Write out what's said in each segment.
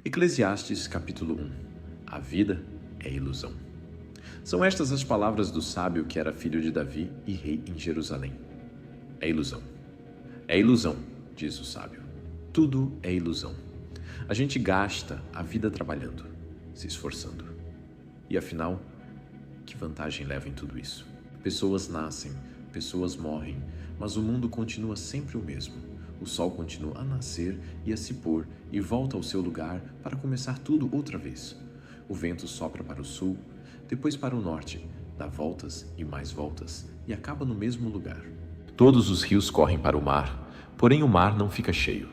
Eclesiastes capítulo 1. A vida é ilusão. São estas as palavras do sábio que era filho de Davi e rei em Jerusalém. É ilusão. É ilusão, diz o sábio. Tudo é ilusão. A gente gasta a vida trabalhando, se esforçando. E afinal, que vantagem leva em tudo isso? Pessoas nascem, pessoas morrem, mas o mundo continua sempre o mesmo. O sol continua a nascer e a se pôr e volta ao seu lugar para começar tudo outra vez. O vento sopra para o sul, depois para o norte, dá voltas e mais voltas e acaba no mesmo lugar. Todos os rios correm para o mar, porém o mar não fica cheio.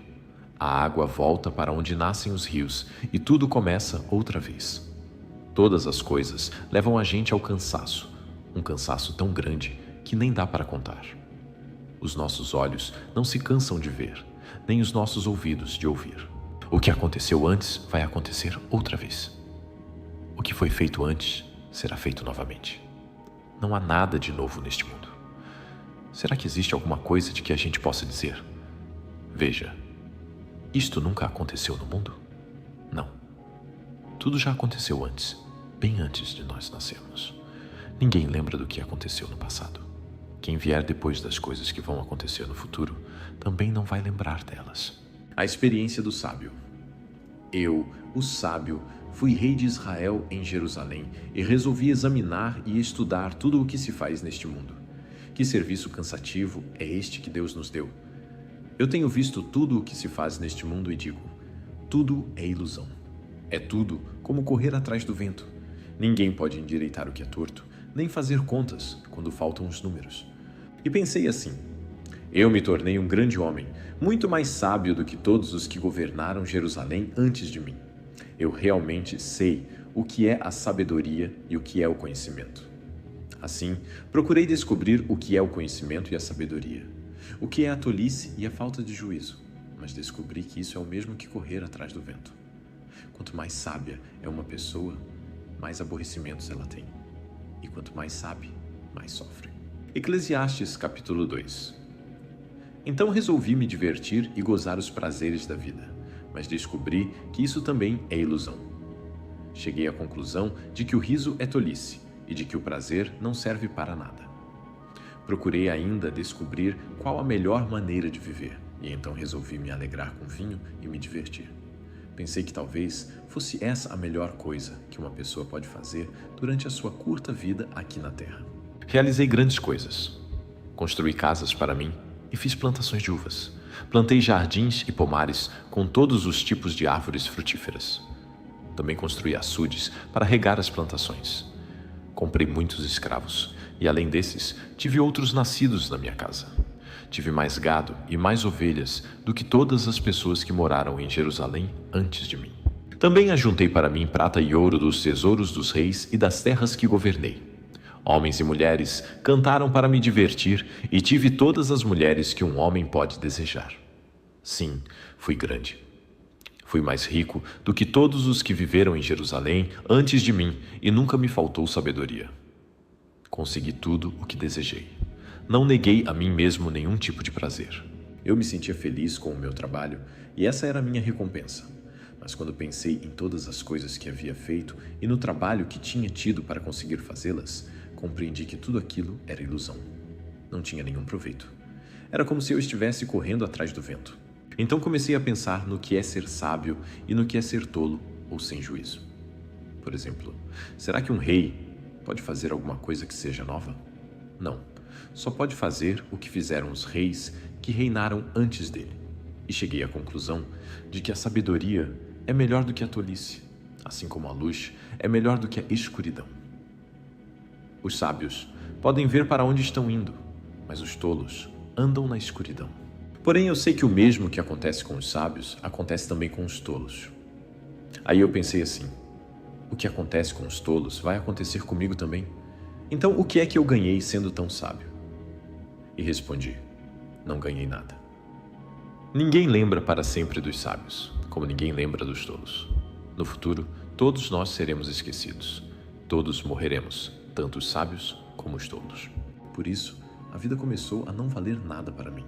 A água volta para onde nascem os rios e tudo começa outra vez. Todas as coisas levam a gente ao cansaço, um cansaço tão grande que nem dá para contar. Os nossos olhos não se cansam de ver, nem os nossos ouvidos de ouvir. O que aconteceu antes vai acontecer outra vez. O que foi feito antes será feito novamente. Não há nada de novo neste mundo. Será que existe alguma coisa de que a gente possa dizer: veja, isto nunca aconteceu no mundo? Não. Tudo já aconteceu antes, bem antes de nós nascermos. Ninguém lembra do que aconteceu no passado. Quem vier depois das coisas que vão acontecer no futuro também não vai lembrar delas. A experiência do sábio. Eu, o sábio, fui rei de Israel em Jerusalém e resolvi examinar e estudar tudo o que se faz neste mundo. Que serviço cansativo é este que Deus nos deu? Eu tenho visto tudo o que se faz neste mundo e digo: tudo é ilusão. É tudo como correr atrás do vento. Ninguém pode endireitar o que é torto, nem fazer contas quando faltam os números. E pensei assim: eu me tornei um grande homem, muito mais sábio do que todos os que governaram Jerusalém antes de mim. Eu realmente sei o que é a sabedoria e o que é o conhecimento. Assim, procurei descobrir o que é o conhecimento e a sabedoria, o que é a tolice e a falta de juízo, mas descobri que isso é o mesmo que correr atrás do vento. Quanto mais sábia é uma pessoa, mais aborrecimentos ela tem. E quanto mais sabe, mais sofre. Eclesiastes capítulo 2. Então resolvi me divertir e gozar os prazeres da vida, mas descobri que isso também é ilusão. Cheguei à conclusão de que o riso é tolice e de que o prazer não serve para nada. Procurei ainda descobrir qual a melhor maneira de viver, e então resolvi me alegrar com vinho e me divertir. Pensei que talvez fosse essa a melhor coisa que uma pessoa pode fazer durante a sua curta vida aqui na Terra. Realizei grandes coisas. Construí casas para mim e fiz plantações de uvas. Plantei jardins e pomares com todos os tipos de árvores frutíferas. Também construí açudes para regar as plantações. Comprei muitos escravos e, além desses, tive outros nascidos na minha casa. Tive mais gado e mais ovelhas do que todas as pessoas que moraram em Jerusalém antes de mim. Também ajuntei para mim prata e ouro dos tesouros dos reis e das terras que governei. Homens e mulheres cantaram para me divertir e tive todas as mulheres que um homem pode desejar. Sim, fui grande. Fui mais rico do que todos os que viveram em Jerusalém antes de mim e nunca me faltou sabedoria. Consegui tudo o que desejei. Não neguei a mim mesmo nenhum tipo de prazer. Eu me sentia feliz com o meu trabalho e essa era a minha recompensa. Mas quando pensei em todas as coisas que havia feito e no trabalho que tinha tido para conseguir fazê-las, compreendi que tudo aquilo era ilusão. Não tinha nenhum proveito. Era como se eu estivesse correndo atrás do vento. Então comecei a pensar no que é ser sábio e no que é ser tolo ou sem juízo. Por exemplo, será que um rei pode fazer alguma coisa que seja nova? Não. Só pode fazer o que fizeram os reis que reinaram antes dele. E cheguei à conclusão de que a sabedoria é melhor do que a tolice, assim como a luz é melhor do que a escuridão. Os sábios podem ver para onde estão indo, mas os tolos andam na escuridão. Porém, eu sei que o mesmo que acontece com os sábios acontece também com os tolos. Aí eu pensei assim: o que acontece com os tolos vai acontecer comigo também. Então, o que é que eu ganhei sendo tão sábio? E respondi: não ganhei nada. Ninguém lembra para sempre dos sábios, como ninguém lembra dos tolos. No futuro, todos nós seremos esquecidos. Todos morreremos, tanto os sábios como os tolos. Por isso, a vida começou a não valer nada para mim.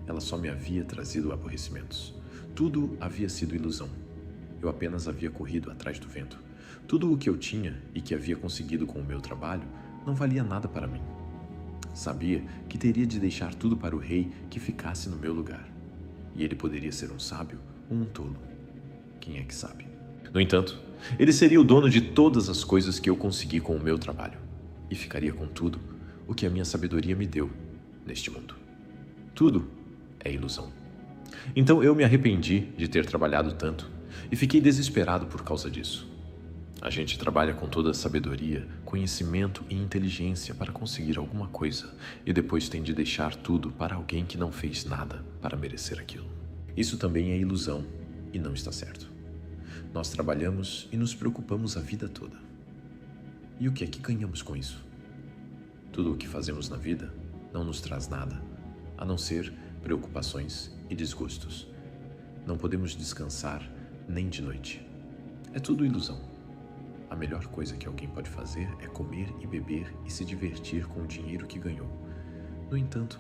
Ela só me havia trazido aborrecimentos. Tudo havia sido ilusão. eu apenas havia corrido atrás do vento. Tudo o que eu tinha e que havia conseguido com o meu trabalho não valia nada para mim. Sabia que teria de deixar tudo para o rei que ficasse no meu lugar. E ele poderia ser um sábio ou um tolo. Quem é que sabe? No entanto, ele seria o dono de todas as coisas que eu consegui com o meu trabalho. E ficaria com tudo o que a minha sabedoria me deu neste mundo. Tudo é ilusão. Então eu me arrependi de ter trabalhado tanto e fiquei desesperado por causa disso. A gente trabalha com toda a sabedoria, conhecimento e inteligência para conseguir alguma coisa e depois tem de deixar tudo para alguém que não fez nada para merecer aquilo. Isso também é ilusão e não está certo. Nós trabalhamos e nos preocupamos a vida toda. E o que é que ganhamos com isso? Tudo o que fazemos na vida não nos traz nada, a não ser preocupações e desgostos. Não podemos descansar nem de noite. É tudo ilusão. A melhor coisa que alguém pode fazer é comer e beber e se divertir com o dinheiro que ganhou. No entanto,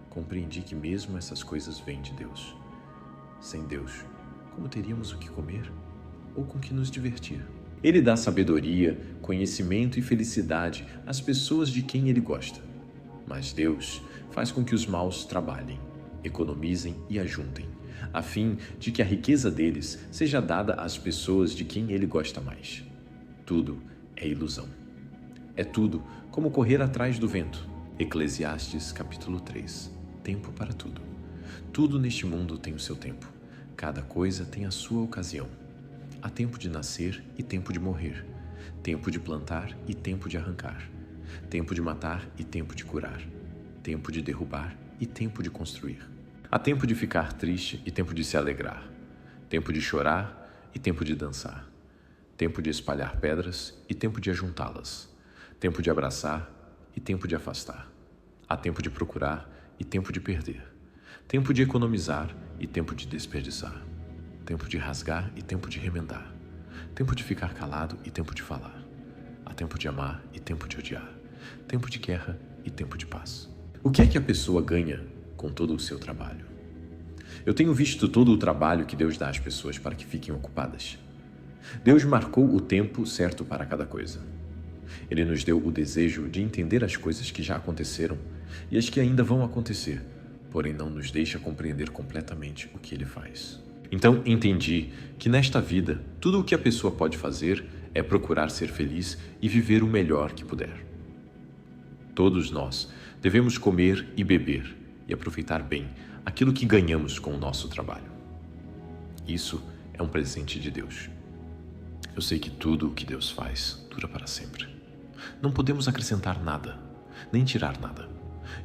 compreendi que mesmo essas coisas vêm de Deus. Sem Deus, como teríamos o que comer ou com que nos divertir? Ele dá sabedoria, conhecimento e felicidade às pessoas de quem ele gosta. Mas Deus faz com que os maus trabalhem, economizem e ajuntem, a fim de que a riqueza deles seja dada às pessoas de quem ele gosta mais. Tudo é ilusão. É tudo como correr atrás do vento. Eclesiastes capítulo 3. Tempo para tudo. Tudo neste mundo tem o seu tempo. Cada coisa tem a sua ocasião. Há tempo de nascer e tempo de morrer. Tempo de plantar e tempo de arrancar. Tempo de matar e tempo de curar. Tempo de derrubar e tempo de construir. Há tempo de ficar triste e tempo de se alegrar. Tempo de chorar e tempo de dançar. Tempo de espalhar pedras e tempo de ajuntá-las. Tempo de abraçar e tempo de afastar. Há tempo de procurar e tempo de perder. Tempo de economizar e tempo de desperdiçar. Tempo de rasgar e tempo de remendar. Tempo de ficar calado e tempo de falar. Há tempo de amar e tempo de odiar. Tempo de guerra e tempo de paz. O que é que a pessoa ganha com todo o seu trabalho? Eu tenho visto todo o trabalho que Deus dá às pessoas para que fiquem ocupadas. Deus marcou o tempo certo para cada coisa. Ele nos deu o desejo de entender as coisas que já aconteceram e as que ainda vão acontecer, porém não nos deixa compreender completamente o que Ele faz. Então entendi que nesta vida, tudo o que a pessoa pode fazer é procurar ser feliz e viver o melhor que puder. Todos nós devemos comer e beber e aproveitar bem aquilo que ganhamos com o nosso trabalho. Isso é um presente de Deus. Eu sei que tudo o que Deus faz dura para sempre. Não podemos acrescentar nada, nem tirar nada.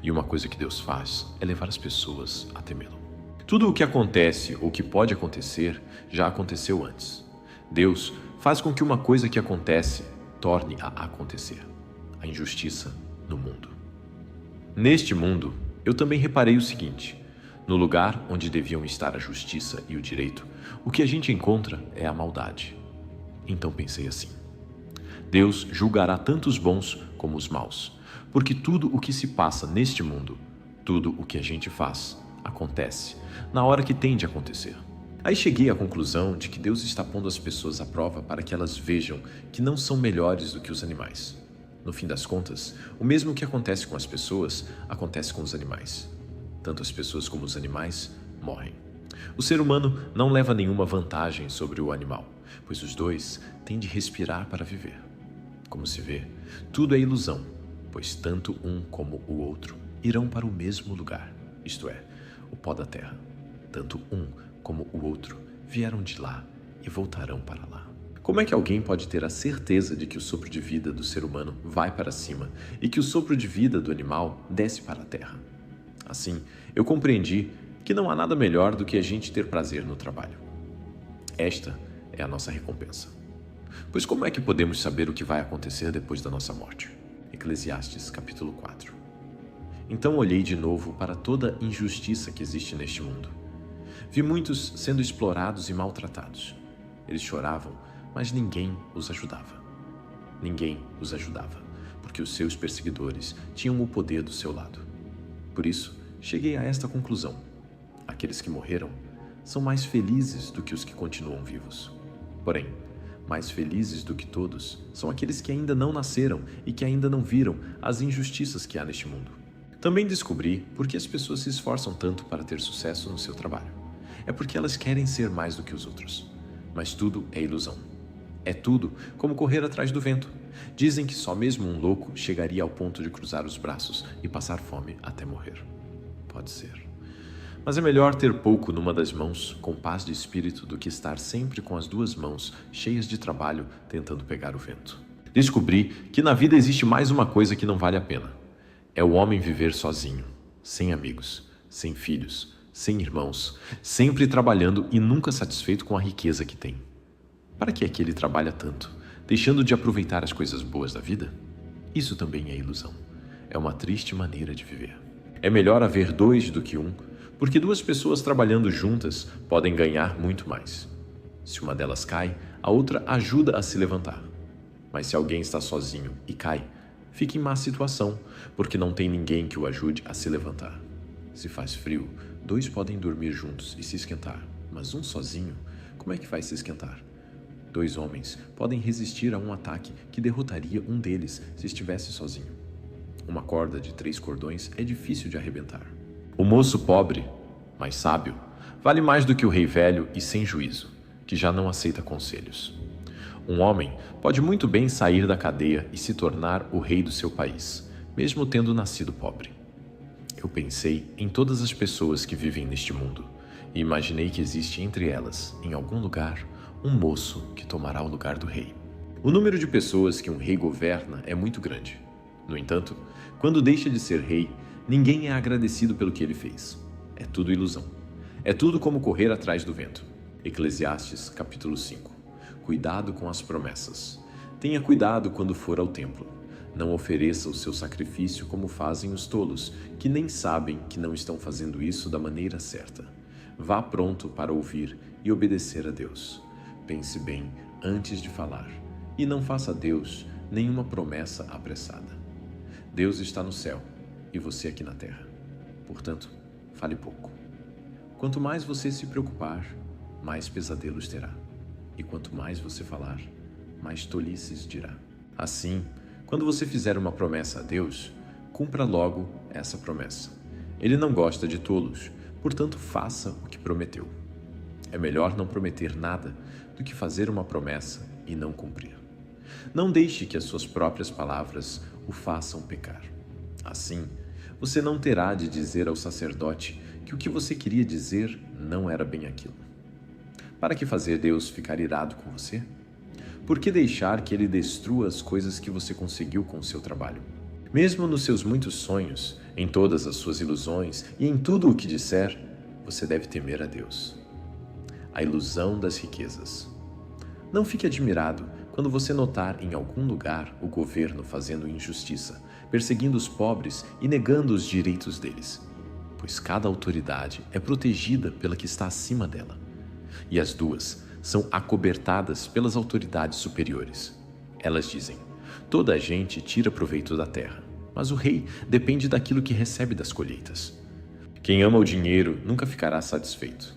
E uma coisa que Deus faz é levar as pessoas a temê-lo. Tudo o que acontece ou que pode acontecer já aconteceu antes. Deus faz com que uma coisa que acontece torne a acontecer. A injustiça no mundo. Neste mundo, eu também reparei o seguinte: no lugar onde deviam estar a justiça e o direito, o que a gente encontra é a maldade. Então pensei assim: Deus julgará tanto os bons como os maus, porque tudo o que se passa neste mundo, tudo o que a gente faz, acontece na hora que tem de acontecer. Aí cheguei à conclusão de que Deus está pondo as pessoas à prova para que elas vejam que não são melhores do que os animais. No fim das contas, o mesmo que acontece com as pessoas, acontece com os animais. Tanto as pessoas como os animais morrem. O ser humano não leva nenhuma vantagem sobre o animal, pois os dois têm de respirar para viver. Como se vê, tudo é ilusão, pois tanto um como o outro irão para o mesmo lugar, isto é, o pó da terra. Tanto um como o outro vieram de lá e voltarão para lá. Como é que alguém pode ter a certeza de que o sopro de vida do ser humano vai para cima e que o sopro de vida do animal desce para a terra? Assim, eu compreendi que não há nada melhor do que a gente ter prazer no trabalho. Esta é a nossa recompensa. Pois como é que podemos saber o que vai acontecer depois da nossa morte? Eclesiastes capítulo 4. Então olhei de novo para toda a injustiça que existe neste mundo. Vi muitos sendo explorados e maltratados. Eles choravam, mas ninguém os ajudava. Ninguém os ajudava, porque os seus perseguidores tinham o poder do seu lado. Por isso, cheguei a esta conclusão: aqueles que morreram são mais felizes do que os que continuam vivos. Porém, mais felizes do que todos são aqueles que ainda não nasceram e que ainda não viram as injustiças que há neste mundo. Também descobri por que as pessoas se esforçam tanto para ter sucesso no seu trabalho. É porque elas querem ser mais do que os outros. Mas tudo é ilusão. É tudo como correr atrás do vento. Dizem que só mesmo um louco chegaria ao ponto de cruzar os braços e passar fome até morrer. Pode ser. Mas é melhor ter pouco numa das mãos, com paz de espírito, do que estar sempre com as duas mãos cheias de trabalho tentando pegar o vento. Descobri que na vida existe mais uma coisa que não vale a pena. É o homem viver sozinho, sem amigos, sem filhos, sem irmãos, sempre trabalhando e nunca satisfeito com a riqueza que tem. Para que é que ele trabalha tanto, deixando de aproveitar as coisas boas da vida? Isso também é ilusão. É uma triste maneira de viver. É melhor haver dois do que um, porque duas pessoas trabalhando juntas podem ganhar muito mais. Se uma delas cai, a outra ajuda a se levantar. Mas se alguém está sozinho e cai, fica em má situação, porque não tem ninguém que o ajude a se levantar. Se faz frio, dois podem dormir juntos e se esquentar, mas um sozinho, como é que vai se esquentar? Dois homens podem resistir a um ataque que derrotaria um deles se estivesse sozinho. Uma corda de 3 cordões é difícil de arrebentar. O moço pobre, mas sábio, vale mais do que o rei velho e sem juízo, que já não aceita conselhos. Um homem pode muito bem sair da cadeia e se tornar o rei do seu país, mesmo tendo nascido pobre. Eu pensei em todas as pessoas que vivem neste mundo e imaginei que existe entre elas, em algum lugar, um moço que tomará o lugar do rei. O número de pessoas que um rei governa é muito grande. No entanto, quando deixa de ser rei, ninguém é agradecido pelo que ele fez. É tudo ilusão. É tudo como correr atrás do vento. Eclesiastes, capítulo 5. Cuidado com as promessas. Tenha cuidado quando for ao templo. Não ofereça o seu sacrifício como fazem os tolos, que nem sabem que não estão fazendo isso da maneira certa. Vá pronto para ouvir e obedecer a Deus. Pense bem antes de falar, e não faça a Deus nenhuma promessa apressada. Deus está no céu e você aqui na terra. Portanto, fale pouco. Quanto mais você se preocupar, mais pesadelos terá. E quanto mais você falar, mais tolices dirá. Assim, quando você fizer uma promessa a Deus, cumpra logo essa promessa. Ele não gosta de tolos, portanto faça o que prometeu. É melhor não prometer nada do que fazer uma promessa e não cumprir. Não deixe que as suas próprias palavras o façam pecar. Assim, você não terá de dizer ao sacerdote que o que você queria dizer não era bem aquilo. Para que fazer Deus ficar irado com você? Por que deixar que Ele destrua as coisas que você conseguiu com o seu trabalho? Mesmo nos seus muitos sonhos, em todas as suas ilusões e em tudo o que disser, você deve temer a Deus. A ilusão das riquezas. Não fique admirado quando você notar em algum lugar o governo fazendo injustiça, perseguindo os pobres e negando os direitos deles, pois cada autoridade é protegida pela que está acima dela, e as duas são acobertadas pelas autoridades superiores. Elas dizem: toda a gente tira proveito da terra, mas o rei depende daquilo que recebe das colheitas. Quem ama o dinheiro nunca ficará satisfeito.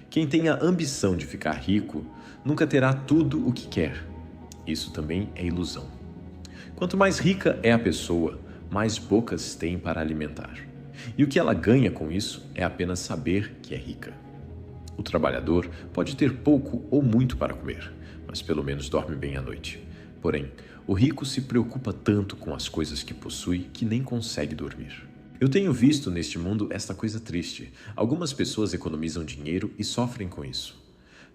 Quem tem a ambição de ficar rico nunca terá tudo o que quer. Isso também é ilusão. Quanto mais rica é a pessoa, mais bocas tem para alimentar. E o que ela ganha com isso é apenas saber que é rica. O trabalhador pode ter pouco ou muito para comer, mas pelo menos dorme bem à noite. Porém, o rico se preocupa tanto com as coisas que possui que nem consegue dormir. Eu tenho visto neste mundo esta coisa triste. Algumas pessoas economizam dinheiro e sofrem com isso.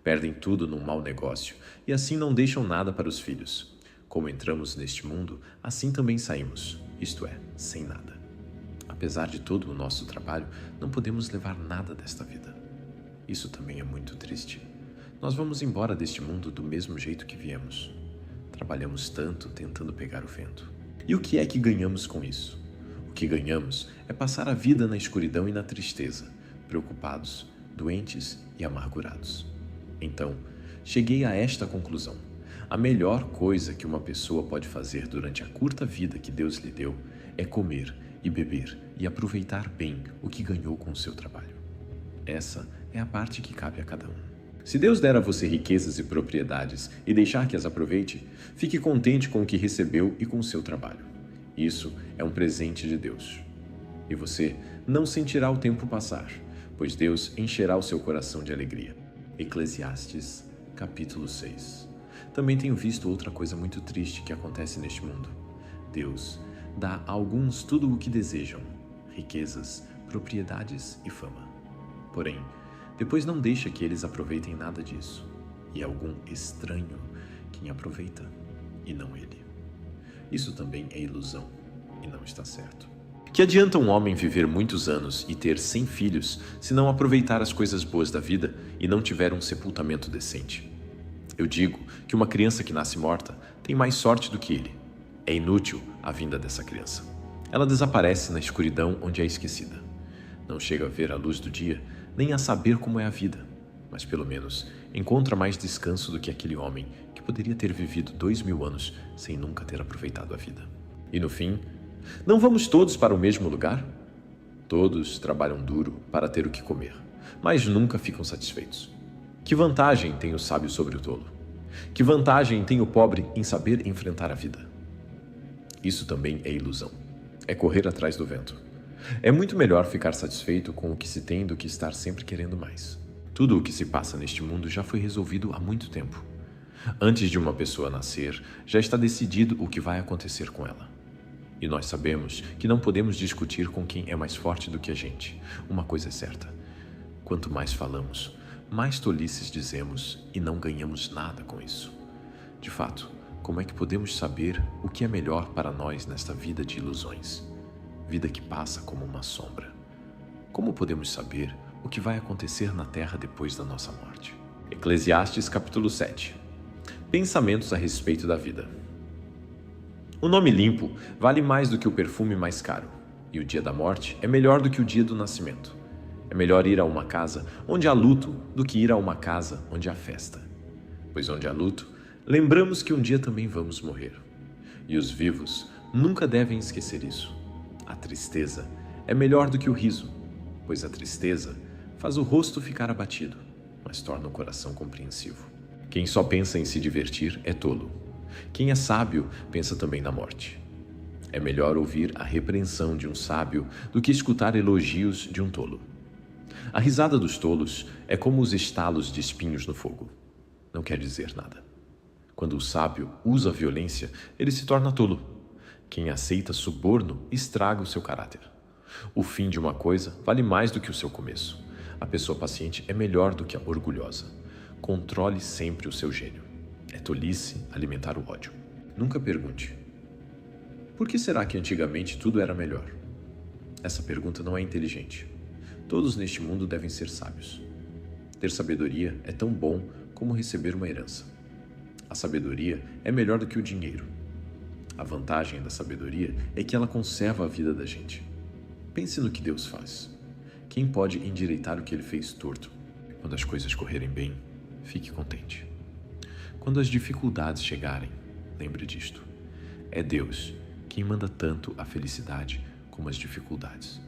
Perdem tudo num mau negócio e assim não deixam nada para os filhos. Como entramos neste mundo, assim também saímos, isto é, sem nada. Apesar de todo o nosso trabalho, não podemos levar nada desta vida. Isso também é muito triste. Nós vamos embora deste mundo do mesmo jeito que viemos. Trabalhamos tanto tentando pegar o vento. E o que é que ganhamos com isso? O que ganhamos é passar a vida na escuridão e na tristeza, preocupados, doentes e amargurados. Então, cheguei a esta conclusão. A melhor coisa que uma pessoa pode fazer durante a curta vida que Deus lhe deu é comer e beber e aproveitar bem o que ganhou com o seu trabalho. Essa é a parte que cabe a cada um. Se Deus der a você riquezas e propriedades e deixar que as aproveite, fique contente com o que recebeu e com o seu trabalho. Isso é um presente de Deus. E você não sentirá o tempo passar, pois Deus encherá o seu coração de alegria. Eclesiastes, capítulo 6. Também tenho visto outra coisa muito triste que acontece neste mundo. Deus dá a alguns tudo o que desejam, riquezas, propriedades e fama. Porém, depois não deixa que eles aproveitem nada disso. E é algum estranho quem aproveita, e não ele. Isso também é ilusão, e não está certo. Que adianta um homem viver muitos anos e ter 100 filhos se não aproveitar as coisas boas da vida e não tiver um sepultamento decente? Eu digo que uma criança que nasce morta tem mais sorte do que ele. É inútil a vinda dessa criança. Ela desaparece na escuridão onde é esquecida. Não chega a ver a luz do dia, nem a saber como é a vida, mas pelo menos encontra mais descanso do que aquele homem que poderia ter vivido 2000 anos sem nunca ter aproveitado a vida. E no fim, não vamos todos para o mesmo lugar? Todos trabalham duro para ter o que comer, mas nunca ficam satisfeitos. Que vantagem tem o sábio sobre o tolo? Que vantagem tem o pobre em saber enfrentar a vida? Isso também é ilusão. É correr atrás do vento. É muito melhor ficar satisfeito com o que se tem do que estar sempre querendo mais. Tudo o que se passa neste mundo já foi resolvido há muito tempo. Antes de uma pessoa nascer, já está decidido o que vai acontecer com ela. E nós sabemos que não podemos discutir com quem é mais forte do que a gente. Uma coisa é certa: quanto mais falamos, mais tolices dizemos e não ganhamos nada com isso. De fato, como é que podemos saber o que é melhor para nós nesta vida de ilusões? Vida que passa como uma sombra. Como podemos saber o que vai acontecer na terra depois da nossa morte? Eclesiastes capítulo 7. Pensamentos a respeito da vida. O nome limpo vale mais do que o perfume mais caro, e o dia da morte é melhor do que o dia do nascimento. É melhor ir a uma casa onde há luto do que ir a uma casa onde há festa. Pois onde há luto, lembramos que um dia também vamos morrer. E os vivos nunca devem esquecer isso. A tristeza é melhor do que o riso, pois a tristeza faz o rosto ficar abatido, mas torna o coração compreensivo. Quem só pensa em se divertir é tolo. Quem é sábio pensa também na morte. É melhor ouvir a repreensão de um sábio do que escutar elogios de um tolo. A risada dos tolos é como os estalos de espinhos no fogo. Não quer dizer nada. Quando o sábio usa a violência, ele se torna tolo. Quem aceita suborno estraga o seu caráter. O fim de uma coisa vale mais do que o seu começo. A pessoa paciente é melhor do que a orgulhosa. Controle sempre o seu gênio. É tolice alimentar o ódio. Nunca pergunte: por que será que antigamente tudo era melhor? Essa pergunta não é inteligente. Todos neste mundo devem ser sábios. Ter sabedoria é tão bom como receber uma herança. A sabedoria é melhor do que o dinheiro. A vantagem da sabedoria é que ela conserva a vida da gente. Pense no que Deus faz. Quem pode endireitar o que Ele fez torto? Quando as coisas correrem bem, fique contente. Quando as dificuldades chegarem, lembre disto: é Deus quem manda tanto a felicidade como as dificuldades.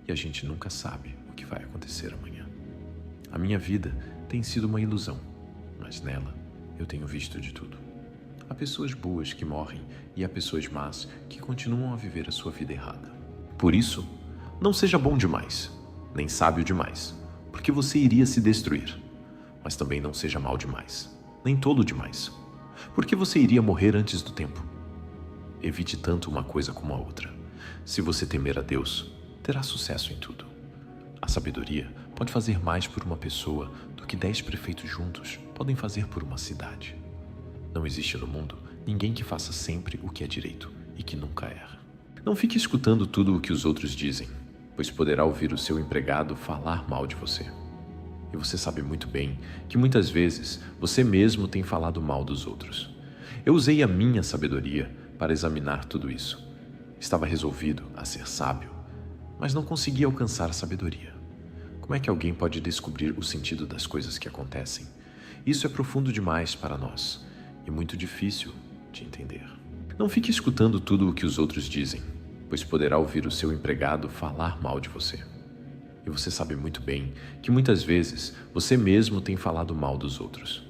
E a gente nunca sabe o que vai acontecer amanhã. A minha vida tem sido uma ilusão, mas nela eu tenho visto de tudo. Há pessoas boas que morrem e há pessoas más que continuam a viver a sua vida errada. Por isso, não seja bom demais, nem sábio demais, porque você iria se destruir. Mas também não seja mau demais, nem tolo demais, porque você iria morrer antes do tempo. Evite tanto uma coisa como a outra. Se você temer a Deus, terá sucesso em tudo. A sabedoria pode fazer mais por uma pessoa do que 10 prefeitos juntos podem fazer por uma cidade. Não existe no mundo ninguém que faça sempre o que é direito e que nunca erra. Não fique escutando tudo o que os outros dizem, pois poderá ouvir o seu empregado falar mal de você. E você sabe muito bem que muitas vezes você mesmo tem falado mal dos outros. Eu usei a minha sabedoria para examinar tudo isso. Estava resolvido a ser sábio, mas não conseguia alcançar a sabedoria. Como é que alguém pode descobrir o sentido das coisas que acontecem? Isso é profundo demais para nós e muito difícil de entender. Não fique escutando tudo o que os outros dizem, pois poderá ouvir o seu empregado falar mal de você. E E você sabe muito bem que muitas vezes você mesmo tem falado mal dos outros.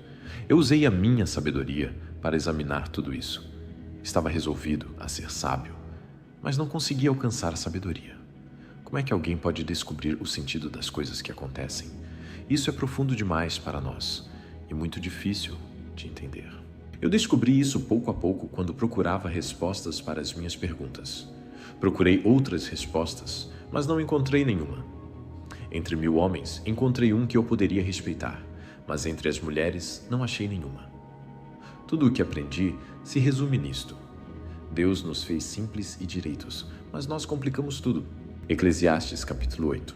Eu usei a minha sabedoria para examinar tudo isso. Estava resolvido a ser sábio, mas não conseguia alcançar a sabedoria. Como é que alguém pode descobrir o sentido das coisas que acontecem? Isso é profundo demais para nós e muito difícil de entender. Eu descobri isso pouco a pouco quando procurava respostas para as minhas perguntas. Procurei outras respostas, mas não encontrei nenhuma. Entre 1000 homens, encontrei um que eu poderia respeitar, mas entre as mulheres não achei nenhuma. Tudo o que aprendi se resume nisto. Deus nos fez simples e direitos, mas nós complicamos tudo. Eclesiastes capítulo 8.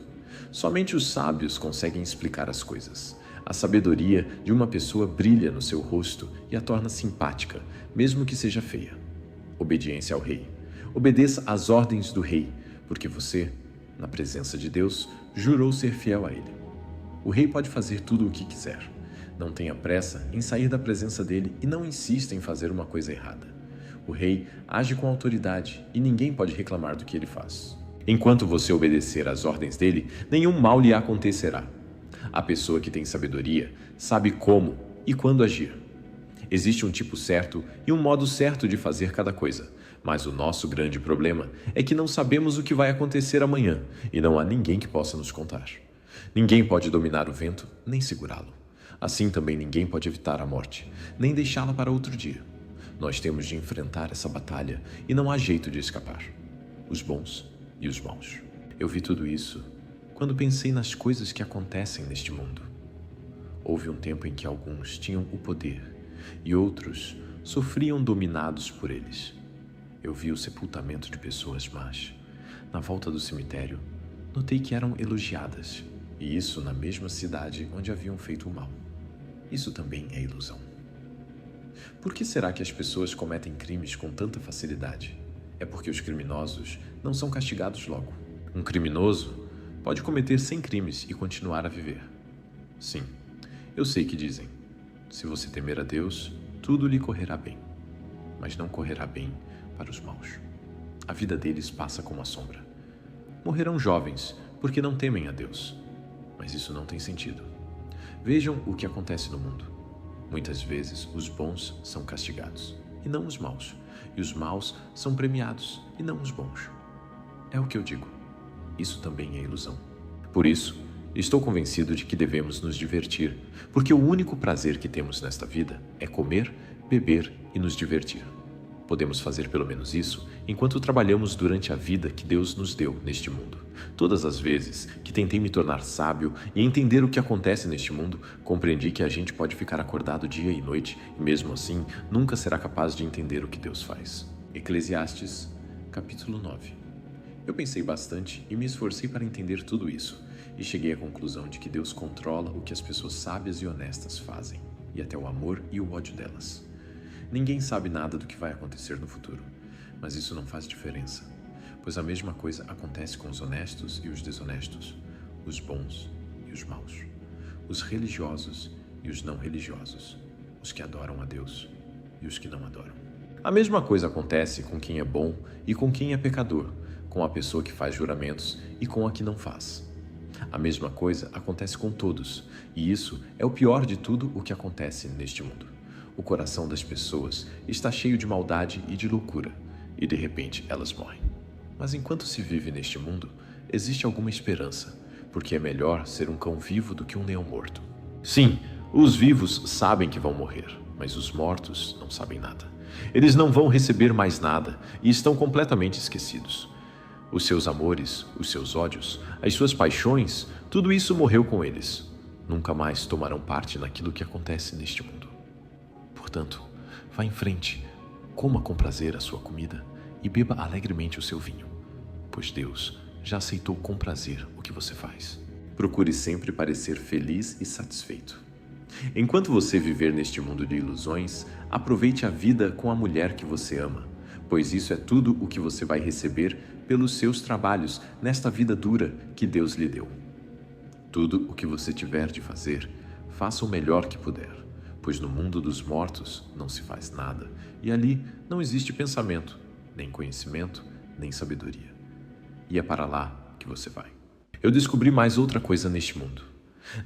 Somente os sábios conseguem explicar as coisas. A sabedoria de uma pessoa brilha no seu rosto e a torna simpática, mesmo que seja feia. Obediência ao rei. Obedeça às ordens do rei, porque você, na presença de Deus, jurou ser fiel a ele. O rei pode fazer tudo o que quiser. Não tenha pressa em sair da presença dele e não insista em fazer uma coisa errada. O rei age com autoridade e ninguém pode reclamar do que ele faz. Enquanto você obedecer às ordens dele, nenhum mal lhe acontecerá. A pessoa que tem sabedoria sabe como e quando agir. Existe um tipo certo e um modo certo de fazer cada coisa, mas o nosso grande problema é que não sabemos o que vai acontecer amanhã e não há ninguém que possa nos contar. Ninguém pode dominar o vento, nem segurá-lo. Assim também ninguém pode evitar a morte, nem deixá-la para outro dia. Nós temos de enfrentar essa batalha e não há jeito de escapar. Os bons e os maus. Eu vi tudo isso quando pensei nas coisas que acontecem neste mundo. Houve um tempo em que alguns tinham o poder e outros sofriam dominados por eles. Eu vi o sepultamento de pessoas más. Na volta do cemitério, notei que eram elogiadas, e isso na mesma cidade onde haviam feito o mal. Isso também é ilusão. Por que será que as pessoas cometem crimes com tanta facilidade? É porque os criminosos não são castigados logo. Um criminoso pode cometer 100 crimes e continuar a viver. Sim, eu sei que dizem, se você temer a Deus, tudo lhe correrá bem. Mas não correrá bem para os maus. A vida deles passa como a sombra. Morrerão jovens porque não temem a Deus. Mas isso não tem sentido. Vejam o que acontece no mundo. Muitas vezes os bons são castigados, e não os maus. E os maus são premiados, e não os bons. É o que eu digo. Isso também é ilusão. Por isso, estou convencido de que devemos nos divertir, porque o único prazer que temos nesta vida é comer, beber e nos divertir. Podemos fazer pelo menos isso enquanto trabalhamos durante a vida que Deus nos deu neste mundo. Todas as vezes que tentei me tornar sábio e entender o que acontece neste mundo, compreendi que a gente pode ficar acordado dia e noite e mesmo assim nunca será capaz de entender o que Deus faz. Eclesiastes, capítulo 9. Eu pensei bastante e me esforcei para entender tudo isso e cheguei à conclusão de que Deus controla o que as pessoas sábias e honestas fazem e até o amor e o ódio delas. Ninguém sabe nada do que vai acontecer no futuro, mas isso não faz diferença, pois a mesma coisa acontece com os honestos e os desonestos, os bons e os maus, os religiosos e os não religiosos, os que adoram a Deus e os que não adoram. A mesma coisa acontece com quem é bom e com quem é pecador, com a pessoa que faz juramentos e com a que não faz. A mesma coisa acontece com todos, e isso é o pior de tudo o que acontece neste mundo. O coração das pessoas está cheio de maldade e de loucura, e de repente elas morrem. Mas enquanto se vive neste mundo, existe alguma esperança, porque é melhor ser um cão vivo do que um leão morto. Sim, os vivos sabem que vão morrer, mas os mortos não sabem nada. Eles não vão receber mais nada e estão completamente esquecidos. Os seus amores, os seus ódios, as suas paixões, tudo isso morreu com eles. Nunca mais tomarão parte naquilo que acontece neste mundo. Portanto, vá em frente, coma com prazer a sua comida e beba alegremente o seu vinho, pois Deus já aceitou com prazer o que você faz. Procure sempre parecer feliz e satisfeito. Enquanto você viver neste mundo de ilusões, aproveite a vida com a mulher que você ama, pois isso é tudo o que você vai receber pelos seus trabalhos nesta vida dura que Deus lhe deu. Tudo o que você tiver de fazer, faça o melhor que puder, pois no mundo dos mortos não se faz nada, e ali não existe pensamento, nem conhecimento, nem sabedoria. E é para lá que você vai. Eu descobri mais outra coisa neste mundo.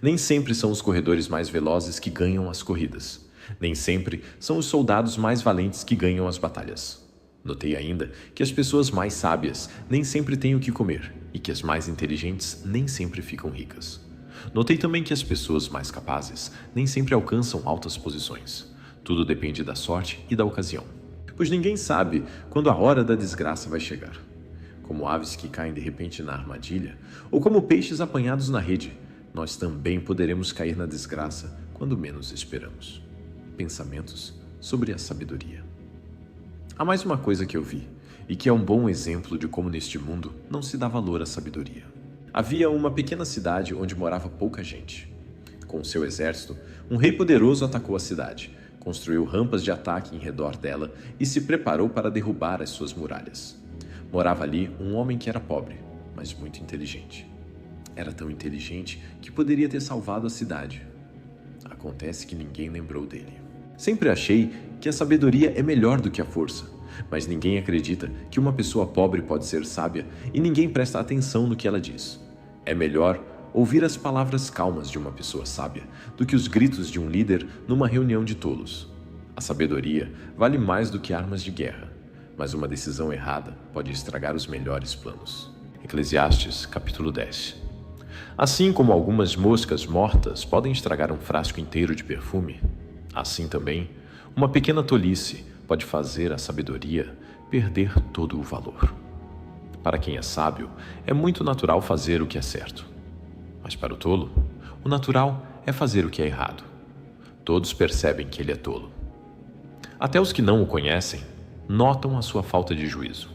Nem sempre são os corredores mais velozes que ganham as corridas. Nem sempre são os soldados mais valentes que ganham as batalhas. Notei ainda que as pessoas mais sábias nem sempre têm o que comer e que as mais inteligentes nem sempre ficam ricas. Notei também que as pessoas mais capazes nem sempre alcançam altas posições. Tudo depende da sorte e da ocasião, pois ninguém sabe quando a hora da desgraça vai chegar. Como aves que caem de repente na armadilha, ou como peixes apanhados na rede, nós também poderemos cair na desgraça quando menos esperamos. Pensamentos sobre a sabedoria. Há mais uma coisa que eu vi, e que é um bom exemplo de como neste mundo não se dá valor à sabedoria. Havia uma pequena cidade onde morava pouca gente. Com seu exército, um rei poderoso atacou a cidade, construiu rampas de ataque em redor dela e se preparou para derrubar as suas muralhas. Morava ali um homem que era pobre, mas muito inteligente. Era tão inteligente que poderia ter salvado a cidade. Acontece que ninguém lembrou dele. Sempre achei que a sabedoria é melhor do que a força, mas ninguém acredita que uma pessoa pobre pode ser sábia e ninguém presta atenção no que ela diz. É melhor ouvir as palavras calmas de uma pessoa sábia do que os gritos de um líder numa reunião de tolos. A sabedoria vale mais do que armas de guerra, mas uma decisão errada pode estragar os melhores planos. Eclesiastes, capítulo 10. Assim como algumas moscas mortas podem estragar um frasco inteiro de perfume, assim também, uma pequena tolice pode fazer a sabedoria perder todo o valor. Para quem é sábio, é muito natural fazer o que é certo. Mas para o tolo, o natural é fazer o que é errado. Todos percebem que ele é tolo. Até os que não o conhecem notam a sua falta de juízo.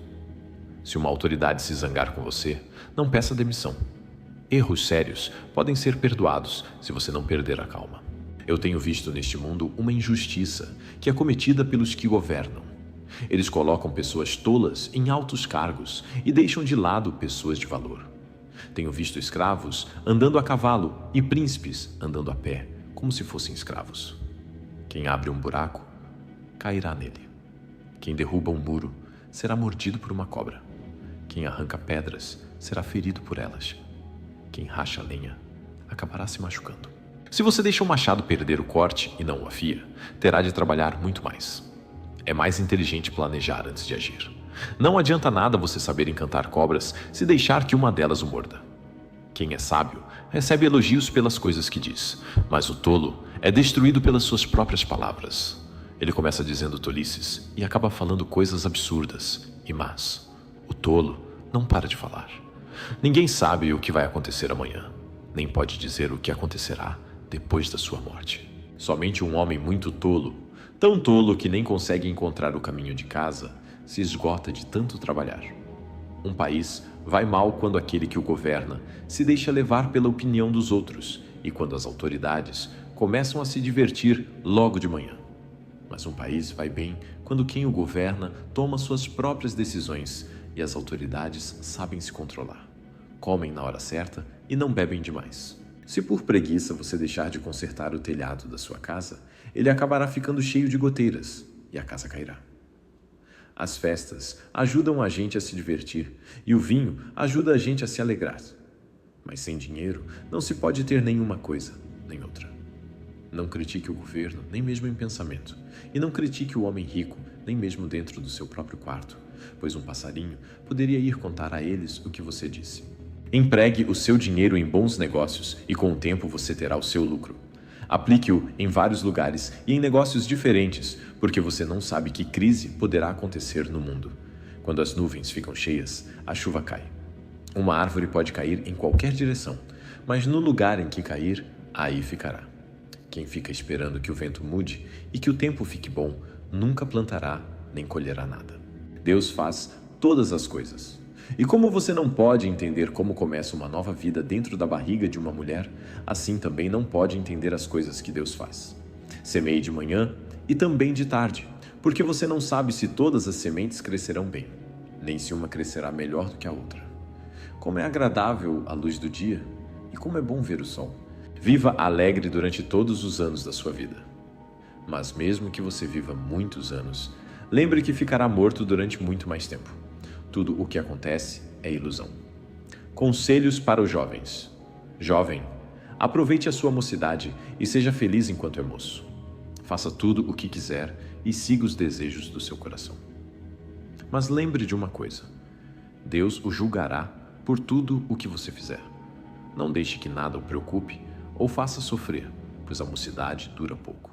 Se uma autoridade se zangar com você, não peça demissão. Erros sérios podem ser perdoados se você não perder a calma. Eu tenho visto neste mundo uma injustiça que é cometida pelos que governam. Eles colocam pessoas tolas em altos cargos e deixam de lado pessoas de valor. Tenho visto escravos andando a cavalo e príncipes andando a pé, como se fossem escravos. Quem abre um buraco, cairá nele. Quem derruba um muro, será mordido por uma cobra. Quem arranca pedras, será ferido por elas. Quem racha lenha, acabará se machucando. Se você deixa o machado perder o corte e não o afia, terá de trabalhar muito mais. É mais inteligente planejar antes de agir. Não adianta nada você saber encantar cobras se deixar que uma delas o morda. Quem é sábio recebe elogios pelas coisas que diz, mas o tolo é destruído pelas suas próprias palavras. Ele começa dizendo tolices e acaba falando coisas absurdas e más. O tolo não para de falar. Ninguém sabe o que vai acontecer amanhã, nem pode dizer o que acontecerá depois da sua morte. Somente um homem muito tolo, tão tolo que nem consegue encontrar o caminho de casa, se esgota de tanto trabalhar. Um país vai mal quando aquele que o governa se deixa levar pela opinião dos outros e quando as autoridades começam a se divertir logo de manhã. Mas um país vai bem quando quem o governa toma suas próprias decisões e as autoridades sabem se controlar. Comem na hora certa e não bebem demais. Se por preguiça você deixar de consertar o telhado da sua casa, ele acabará ficando cheio de goteiras e a casa cairá. As festas ajudam a gente a se divertir e o vinho ajuda a gente a se alegrar. Mas sem dinheiro não se pode ter nenhuma coisa, nem outra. Não critique o governo, nem mesmo em pensamento. E não critique o homem rico, nem mesmo dentro do seu próprio quarto, pois um passarinho poderia ir contar a eles o que você disse. Empregue o seu dinheiro em bons negócios e com o tempo você terá o seu lucro. Aplique-o em vários lugares e em negócios diferentes, porque você não sabe que crise poderá acontecer no mundo. Quando as nuvens ficam cheias, a chuva cai. Uma árvore pode cair em qualquer direção, mas no lugar em que cair, aí ficará. Quem fica esperando que o vento mude e que o tempo fique bom, nunca plantará nem colherá nada. Deus faz todas as coisas. E como você não pode entender como começa uma nova vida dentro da barriga de uma mulher, assim também não pode entender as coisas que Deus faz. Semeie de manhã e também de tarde, porque você não sabe se todas as sementes crescerão bem, nem se uma crescerá melhor do que a outra. Como é agradável a luz do dia e como é bom ver o sol. Viva alegre durante todos os anos da sua vida. Mas mesmo que você viva muitos anos, lembre que ficará morto durante muito mais tempo. Tudo o que acontece é ilusão. Conselhos para os jovens. Jovem, aproveite a sua mocidade e seja feliz enquanto é moço. Faça tudo o que quiser e siga os desejos do seu coração. Mas lembre de uma coisa: Deus o julgará por tudo o que você fizer. Não deixe que nada o preocupe ou faça sofrer, pois a mocidade dura pouco.